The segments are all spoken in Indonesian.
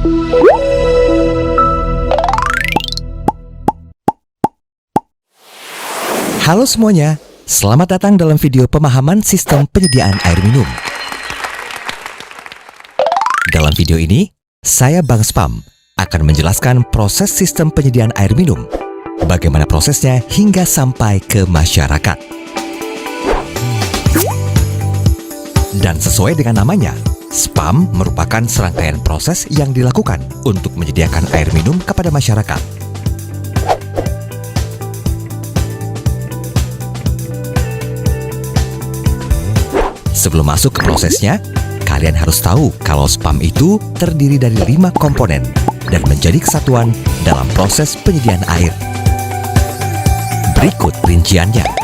Halo semuanya, selamat datang dalam video pemahaman sistem penyediaan air minum. Dalam video ini, saya Bang Spam akan menjelaskan proses sistem penyediaan air minum, bagaimana prosesnya hingga sampai ke masyarakat. Dan sesuai dengan namanya, Spam merupakan serangkaian proses yang dilakukan untuk menyediakan air minum kepada masyarakat. Sebelum masuk ke prosesnya, kalian harus tahu kalau Spam itu terdiri dari 5 komponen dan menjadi kesatuan dalam proses penyediaan air. Berikut rinciannya.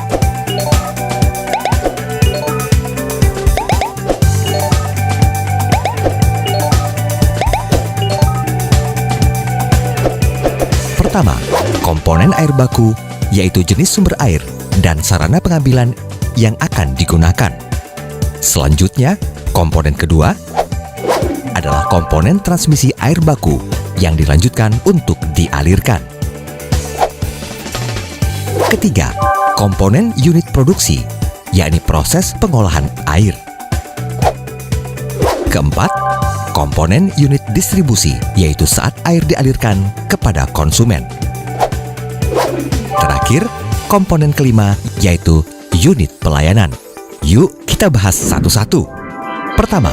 Pertama, komponen air baku, yaitu jenis sumber air dan sarana pengambilan yang akan digunakan. Selanjutnya, komponen kedua adalah komponen transmisi air baku yang dilanjutkan untuk dialirkan. Ketiga, komponen unit produksi, yakni proses pengolahan air. Keempat, komponen unit distribusi, yaitu saat air dialirkan kepada konsumen. Terakhir, komponen kelima, yaitu unit pelayanan. Yuk kita bahas satu-satu. Pertama,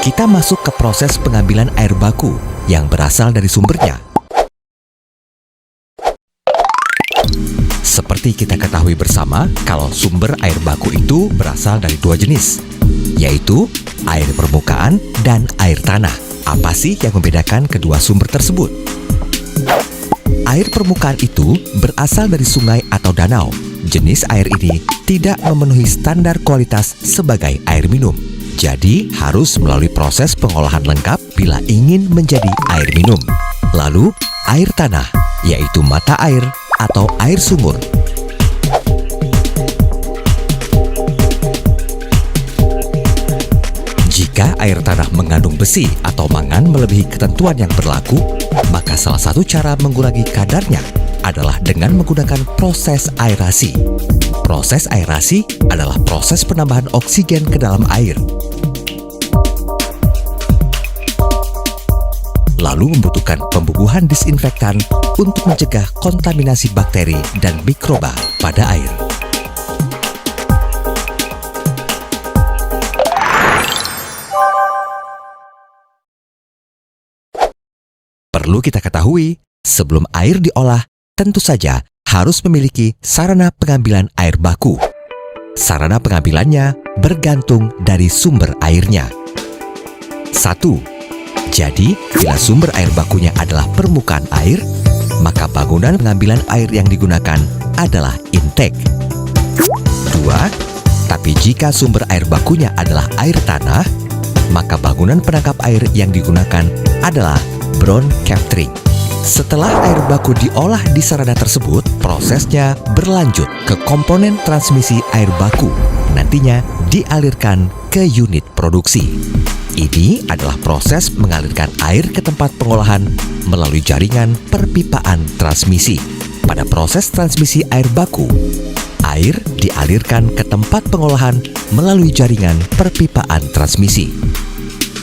kita masuk ke proses pengambilan air baku yang berasal dari sumbernya. Seperti kita ketahui bersama, kalau sumber air baku itu berasal dari 2 jenis, yaitu air permukaan dan air tanah. Apa sih yang membedakan kedua sumber tersebut? Air permukaan itu berasal dari sungai atau danau. Jenis air ini tidak memenuhi standar kualitas sebagai air minum. Jadi, harus melalui proses pengolahan lengkap bila ingin menjadi air minum. Lalu, air tanah, yaitu mata air atau air sumur. Jika air tanah mengandung besi atau mangan melebihi ketentuan yang berlaku, maka salah satu cara mengurangi kadarnya adalah dengan menggunakan proses aerasi. Proses aerasi adalah proses penambahan oksigen ke dalam air. Lalu membutuhkan pembubuhan disinfektan untuk mencegah kontaminasi bakteri dan mikroba pada air. Perlu kita ketahui, sebelum air diolah, tentu saja harus memiliki sarana pengambilan air baku. Sarana pengambilannya bergantung dari sumber airnya. 1. Jadi, bila sumber air bakunya adalah permukaan air, maka bangunan pengambilan air yang digunakan adalah intake. 2. Tapi jika sumber air bakunya adalah air tanah, maka bangunan penangkap air yang digunakan adalah brown capturing. Setelah air baku diolah di sarana tersebut, prosesnya berlanjut ke komponen transmisi air baku, nantinya dialirkan ke unit produksi. Ini adalah proses mengalirkan air ke tempat pengolahan melalui jaringan perpipaan transmisi. Pada proses transmisi air baku, air dialirkan ke tempat pengolahan melalui jaringan perpipaan transmisi.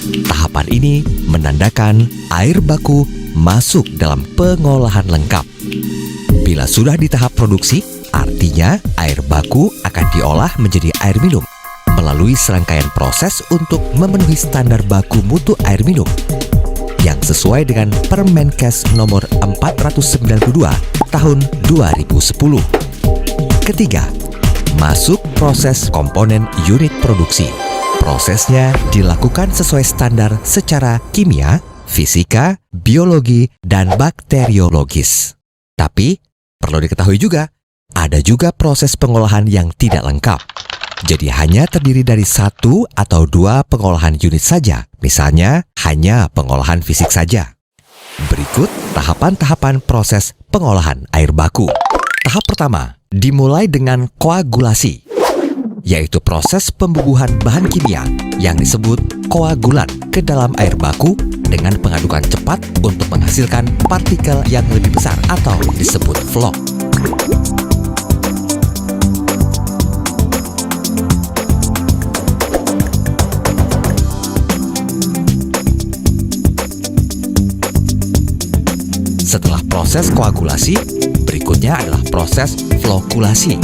Tahapan ini menandakan air baku masuk dalam pengolahan lengkap. Bila sudah di tahap produksi, artinya air baku akan diolah menjadi air minum melalui serangkaian proses untuk memenuhi standar baku mutu air minum yang sesuai dengan Permenkes nomor 492 tahun 2010. Ketiga, masuk proses komponen unit produksi. Prosesnya dilakukan sesuai standar secara kimia, fisika, biologi, dan bakteriologis. Tapi, perlu diketahui juga, ada juga proses pengolahan yang tidak lengkap. Jadi hanya terdiri dari 1 atau 2 pengolahan unit saja. Misalnya, hanya pengolahan fisik saja. Berikut tahapan-tahapan proses pengolahan air baku. Tahap pertama, dimulai dengan koagulasi. yaitu proses pembubuhan bahan kimia yang disebut koagulan ke dalam air baku dengan pengadukan cepat untuk menghasilkan partikel yang lebih besar atau disebut vlog. Setelah proses koagulasi, berikutnya adalah proses flokulasi.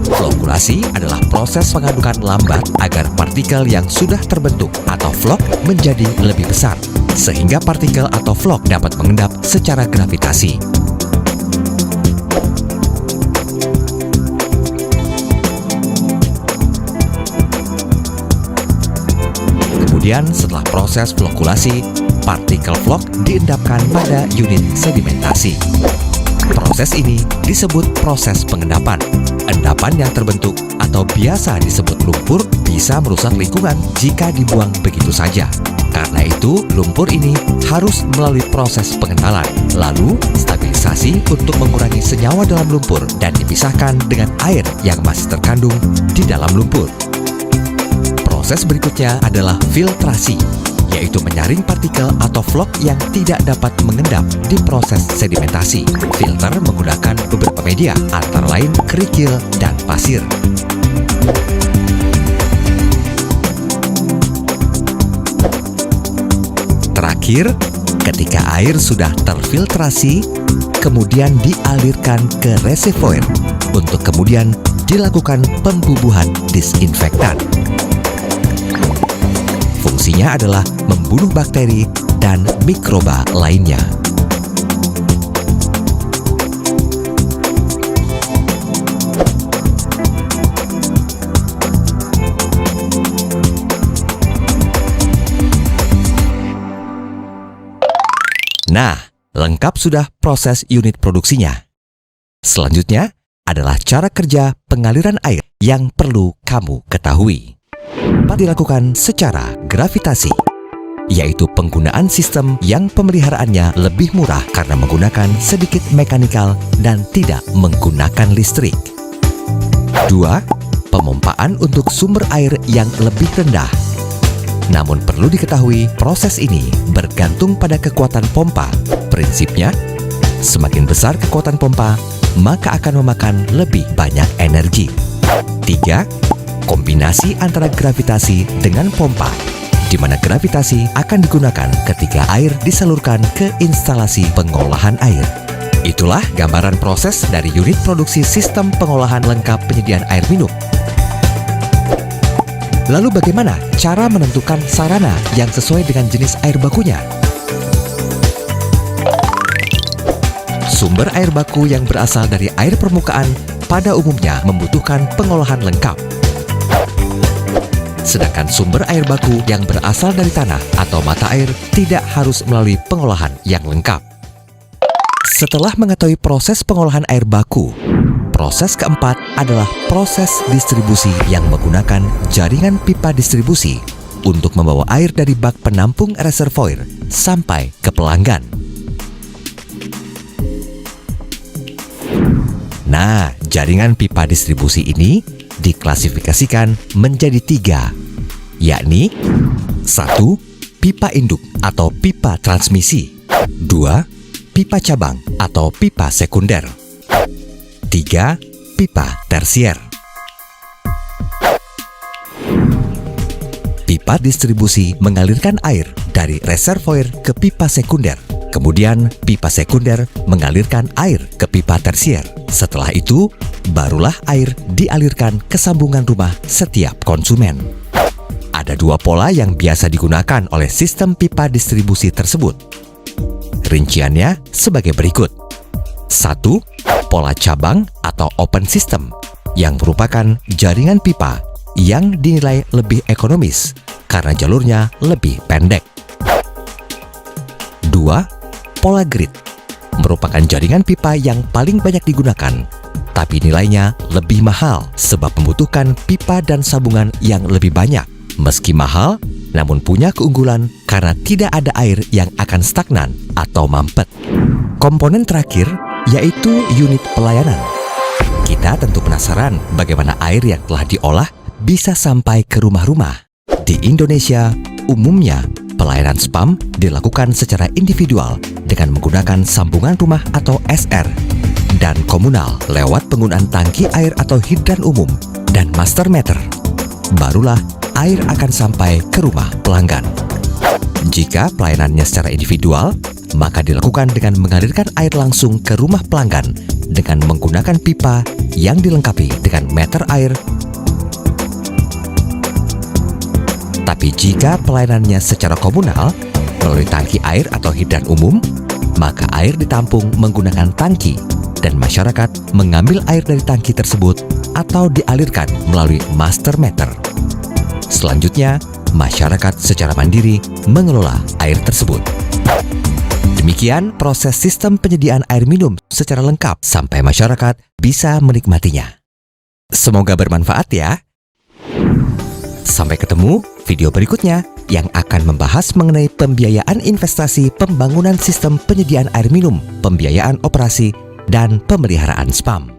Flokulasi adalah proses pengadukan lambat agar partikel yang sudah terbentuk atau vlog menjadi lebih besar, sehingga partikel atau vlog dapat mengendap secara gravitasi. Kemudian setelah proses flokulasi, partikel vlog diendapkan pada unit sedimentasi. Proses ini disebut proses pengendapan. Endapan yang terbentuk atau biasa disebut lumpur bisa merusak lingkungan jika dibuang begitu saja. Karena itu, lumpur ini harus melalui proses pengentalan, lalu stabilisasi untuk mengurangi senyawa dalam lumpur dan dipisahkan dengan air yang masih terkandung di dalam lumpur. Proses berikutnya adalah filtrasi, yaitu menyaring partikel atau vlog yang tidak dapat mengendap di proses sedimentasi. Filter menggunakan beberapa media, antara lain kerikil dan pasir. Terakhir, ketika air sudah terfiltrasi, kemudian dialirkan ke reservoir untuk kemudian dilakukan pembubuhan disinfektan. Fungsinya adalah membunuh bakteri dan mikroba lainnya. Nah, lengkap sudah proses unit produksinya. Selanjutnya adalah cara kerja pengaliran air yang perlu kamu ketahui. Dapat dilakukan secara gravitasi, yaitu penggunaan sistem yang pemeliharaannya lebih murah karena menggunakan sedikit mekanikal dan tidak menggunakan listrik. 2. Pemompaan untuk sumber air yang lebih rendah. Namun perlu diketahui, proses ini bergantung pada kekuatan pompa. Prinsipnya, semakin besar kekuatan pompa, maka akan memakan lebih banyak energi. 3. Kombinasi antara gravitasi dengan pompa, di mana gravitasi akan digunakan ketika air disalurkan ke instalasi pengolahan air. Itulah gambaran proses dari unit produksi sistem pengolahan lengkap penyediaan air minum. Lalu bagaimana cara menentukan sarana yang sesuai dengan jenis air bakunya? Sumber air baku yang berasal dari air permukaan pada umumnya membutuhkan pengolahan lengkap. Sedangkan sumber air baku yang berasal dari tanah atau mata air tidak harus melalui pengolahan yang lengkap. Setelah mengetahui proses pengolahan air baku, proses keempat adalah proses distribusi yang menggunakan jaringan pipa distribusi untuk membawa air dari bak penampung reservoir sampai ke pelanggan. Nah, jaringan pipa distribusi ini diklasifikasikan menjadi 3, yakni 1. Pipa induk atau pipa transmisi, 2. Pipa cabang atau pipa sekunder, 3. Pipa tersier. Pipa distribusi mengalirkan air dari reservoir ke pipa sekunder. Kemudian pipa sekunder mengalirkan air ke pipa tersier. Setelah itu, barulah air dialirkan ke sambungan rumah setiap konsumen. Ada 2 pola yang biasa digunakan oleh sistem pipa distribusi tersebut. Rinciannya sebagai berikut. 1. Pola cabang atau open system, yang merupakan jaringan pipa yang dinilai lebih ekonomis karena jalurnya lebih pendek. 2. Pola grid, merupakan jaringan pipa yang paling banyak digunakan, tapi nilainya lebih mahal sebab membutuhkan pipa dan sambungan yang lebih banyak. Meski mahal, namun punya keunggulan karena tidak ada air yang akan stagnan atau mampet. Komponen terakhir yaitu unit pelayanan. Kita tentu penasaran bagaimana air yang telah diolah bisa sampai ke rumah-rumah. Di Indonesia, umumnya pelayanan spam dilakukan secara individual dengan menggunakan sambungan rumah atau SR, dan komunal lewat penggunaan tangki air atau hidran umum dan master meter. Barulah air akan sampai ke rumah pelanggan. Jika pelayanannya secara individual, maka dilakukan dengan mengalirkan air langsung ke rumah pelanggan dengan menggunakan pipa yang dilengkapi dengan meter air. Tapi jika pelayanannya secara komunal, melalui tangki air atau hidran umum, maka air ditampung menggunakan tangki dan masyarakat mengambil air dari tangki tersebut atau dialirkan melalui master meter. Selanjutnya, masyarakat secara mandiri mengelola air tersebut. Demikian proses sistem penyediaan air minum secara lengkap sampai masyarakat bisa menikmatinya. Semoga bermanfaat ya. Sampai ketemu video berikutnya yang akan membahas mengenai pembiayaan investasi pembangunan sistem penyediaan air minum, pembiayaan operasi, dan pemeliharaan spam.